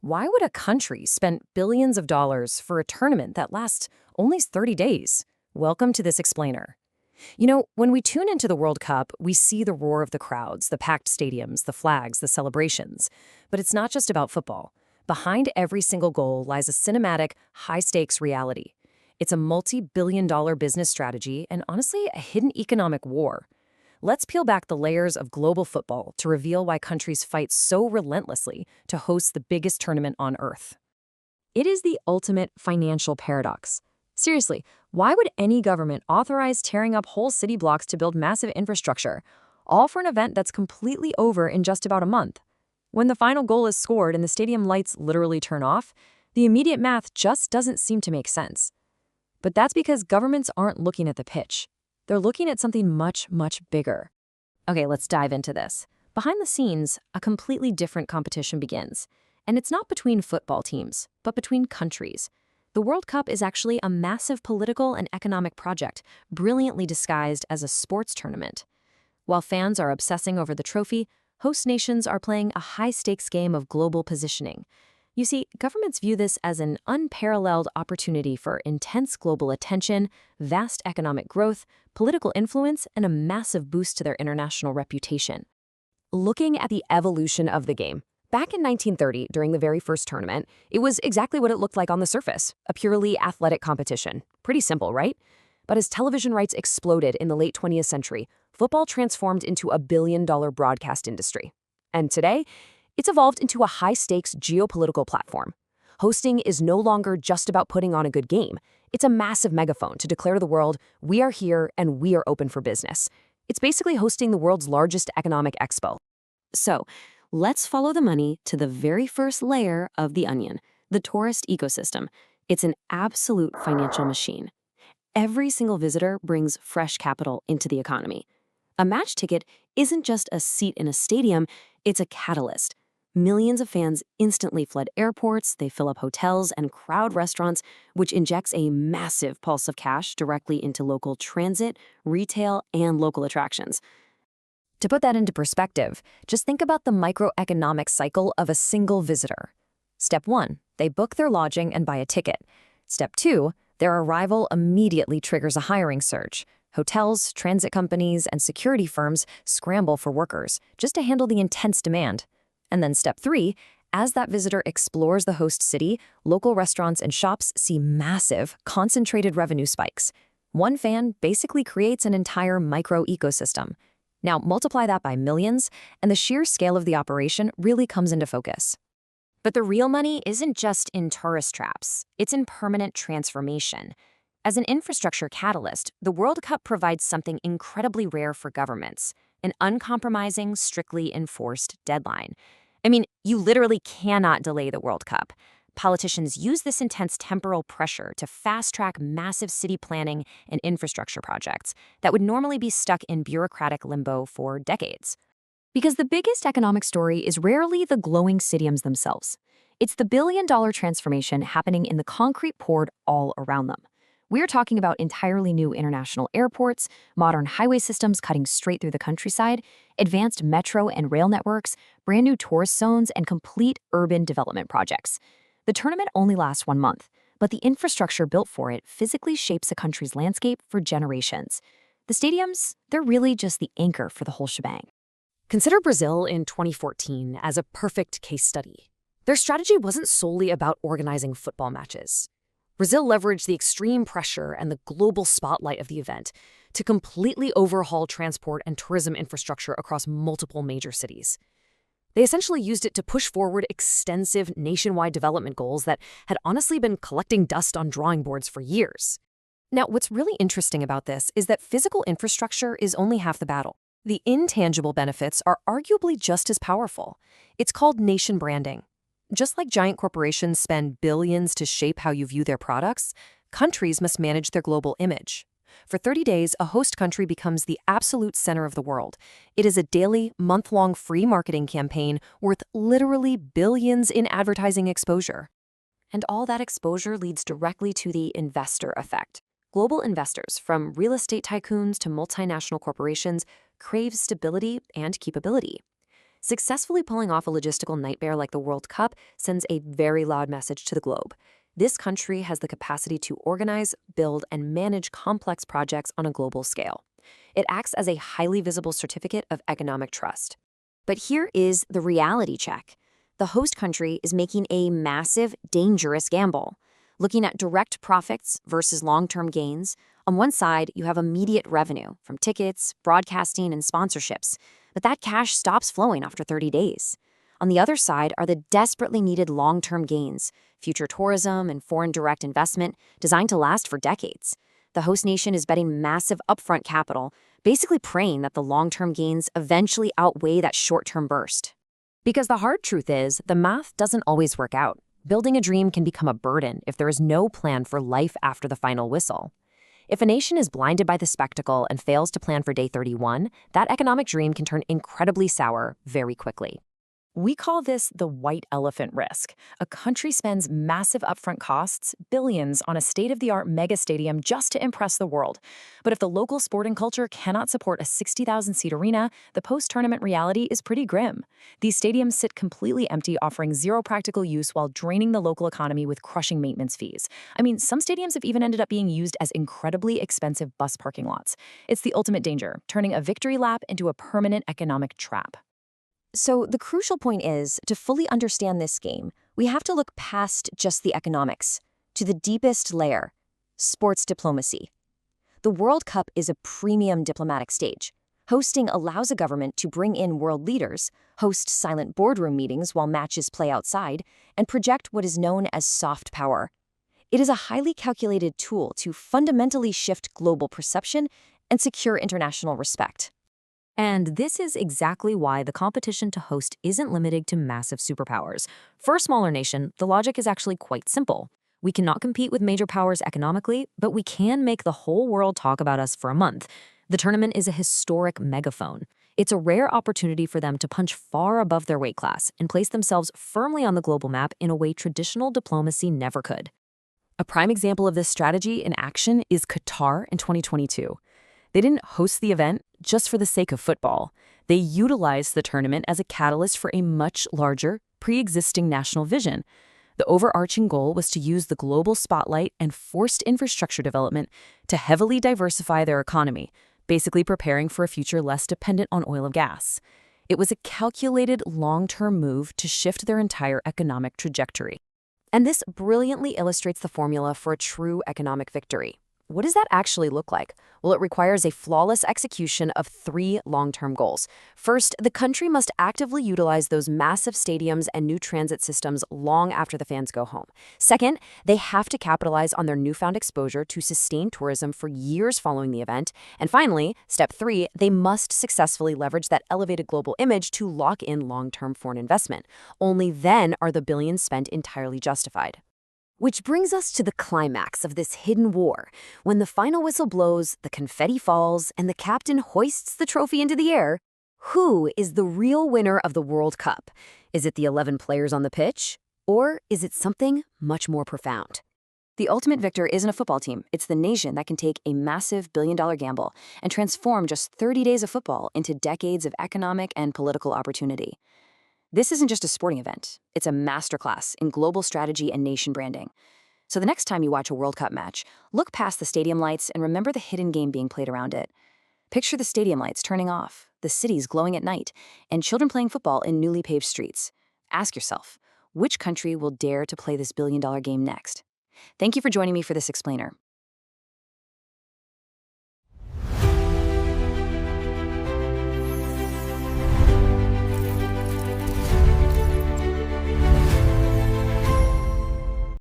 Why would a country spend billions of dollars for a tournament that lasts only 30 days? Welcome to this explainer. When we tune into the World Cup, we see the roar of the crowds, the packed stadiums, the flags, the celebrations. But it's not just about football. Behind every single goal lies a cinematic, high-stakes reality. It's a multi-billion-dollar business strategy and, honestly, a hidden economic war. Let's peel back the layers of global football to reveal why countries fight so relentlessly to host the biggest tournament on Earth. It is the ultimate financial paradox. Seriously, why would any government authorize tearing up whole city blocks to build massive infrastructure, all for an event that's completely over in just about a month? When the final goal is scored and the stadium lights literally turn off, the immediate math just doesn't seem to make sense. But that's because governments aren't looking at the pitch. They're looking at something much, much bigger. Okay, let's dive into this. Behind the scenes, a completely different competition begins. And it's not between football teams, but between countries. The World Cup is actually a massive political and economic project, brilliantly disguised as a sports tournament. While fans are obsessing over the trophy, host nations are playing a high-stakes game of global positioning. You see, governments view this as an unparalleled opportunity for intense global attention, vast economic growth, political influence, and a massive boost to their international reputation. Looking at the evolution of the game, back in 1930, during the very first tournament, it was exactly what it looked like on the surface, a purely athletic competition. Pretty simple, right? But as television rights exploded in the late 20th century, football transformed into a billion-dollar broadcast industry. And today, it's evolved into a high-stakes geopolitical platform. Hosting is no longer just about putting on a good game. It's a massive megaphone to declare to the world, we are here and we are open for business. It's basically hosting the world's largest economic expo. So, let's follow the money to the very first layer of the onion, the tourist ecosystem. It's an absolute financial machine. Every single visitor brings fresh capital into the economy. A match ticket isn't just a seat in a stadium, it's a catalyst. Millions of fans instantly flood airports, they fill up hotels and crowd restaurants, which injects a massive pulse of cash directly into local transit, retail, and local attractions. To put that into perspective, just think about the microeconomic cycle of a single visitor. Step 1, they book their lodging and buy a ticket. Step 2, their arrival immediately triggers a hiring surge. Hotels, transit companies, and security firms scramble for workers just to handle the intense demand. And then step 3, as that visitor explores the host city, local restaurants and shops see massive, concentrated revenue spikes. One fan basically creates an entire micro-ecosystem. Now, multiply that by millions, and the sheer scale of the operation really comes into focus. But the real money isn't just in tourist traps, it's in permanent transformation. As an infrastructure catalyst, the World Cup provides something incredibly rare for governments, an uncompromising, strictly enforced deadline. I mean, you literally cannot delay the World Cup. Politicians use this intense temporal pressure to fast-track massive city planning and infrastructure projects that would normally be stuck in bureaucratic limbo for decades. Because the biggest economic story is rarely the glowing stadiums themselves. It's the billion-dollar transformation happening in the concrete poured all around them. We're talking about entirely new international airports, modern highway systems cutting straight through the countryside, advanced metro and rail networks, brand new tourist zones, and complete urban development projects. The tournament only lasts 1 month, but the infrastructure built for it physically shapes a country's landscape for generations. The stadiums, they're really just the anchor for the whole shebang. Consider Brazil in 2014 as a perfect case study. Their strategy wasn't solely about organizing football matches. Brazil leveraged the extreme pressure and the global spotlight of the event to completely overhaul transport and tourism infrastructure across multiple major cities. They essentially used it to push forward extensive nationwide development goals that had honestly been collecting dust on drawing boards for years. Now, what's really interesting about this is that physical infrastructure is only half the battle. The intangible benefits are arguably just as powerful. It's called nation branding. Just like giant corporations spend billions to shape how you view their products, countries must manage their global image. For 30 days, a host country becomes the absolute center of the world. It is a daily, month-long free marketing campaign worth literally billions in advertising exposure. And all that exposure leads directly to the investor effect. Global investors, from real estate tycoons to multinational corporations, crave stability and keepability. Successfully pulling off a logistical nightmare like the World Cup sends a very loud message to the globe. This country has the capacity to organize, build, and manage complex projects on a global scale. It acts as a highly visible certificate of economic trust. But here is the reality check. The host country is making a massive, dangerous gamble. Looking at direct profits versus long-term gains, on one side, you have immediate revenue from tickets, broadcasting, and sponsorships, but that cash stops flowing after 30 days. On the other side are the desperately needed long-term gains, future tourism and foreign direct investment designed to last for decades. The host nation is betting massive upfront capital, basically praying that the long-term gains eventually outweigh that short-term burst. Because the hard truth is, the math doesn't always work out. Building a dream can become a burden if there is no plan for life after the final whistle. If a nation is blinded by the spectacle and fails to plan for day 31, that economic dream can turn incredibly sour very quickly. We call this the white elephant risk. A country spends massive upfront costs, billions, on a state-of-the-art mega stadium just to impress the world. But if the local sporting culture cannot support a 60,000-seat arena, the post-tournament reality is pretty grim. These stadiums sit completely empty, offering zero practical use while draining the local economy with crushing maintenance fees. I mean, some stadiums have even ended up being used as incredibly expensive bus parking lots. It's the ultimate danger, turning a victory lap into a permanent economic trap. So the crucial point is, to fully understand this game, we have to look past just the economics, to the deepest layer, sports diplomacy. The World Cup is a premium diplomatic stage. Hosting allows a government to bring in world leaders, host silent boardroom meetings while matches play outside, and project what is known as soft power. It is a highly calculated tool to fundamentally shift global perception and secure international respect. And this is exactly why the competition to host isn't limited to massive superpowers. For a smaller nation, the logic is actually quite simple. We cannot compete with major powers economically, but we can make the whole world talk about us for a month. The tournament is a historic megaphone. It's a rare opportunity for them to punch far above their weight class and place themselves firmly on the global map in a way traditional diplomacy never could. A prime example of this strategy in action is Qatar in 2022. They didn't host the event just for the sake of football. They utilized the tournament as a catalyst for a much larger, pre-existing national vision. The overarching goal was to use the global spotlight and forced infrastructure development to heavily diversify their economy, basically preparing for a future less dependent on oil and gas. It was a calculated, long-term move to shift their entire economic trajectory. And this brilliantly illustrates the formula for a true economic victory. What does that actually look like? Well, it requires a flawless execution of 3 long-term goals. First, the country must actively utilize those massive stadiums and new transit systems long after the fans go home. Second, they have to capitalize on their newfound exposure to sustain tourism for years following the event. And finally, step 3, they must successfully leverage that elevated global image to lock in long-term foreign investment. Only then are the billions spent entirely justified. Which brings us to the climax of this hidden war. When the final whistle blows, the confetti falls, and the captain hoists the trophy into the air, who is the real winner of the World Cup? Is it the 11 players on the pitch? Or is it something much more profound? The ultimate victor isn't a football team. It's the nation that can take a massive billion-dollar gamble and transform just 30 days of football into decades of economic and political opportunity. This isn't just a sporting event. It's a masterclass in global strategy and nation branding. So the next time you watch a World Cup match, look past the stadium lights and remember the hidden game being played around it. Picture the stadium lights turning off, the cities glowing at night, and children playing football in newly paved streets. Ask yourself, which country will dare to play this billion-dollar game next? Thank you for joining me for this explainer.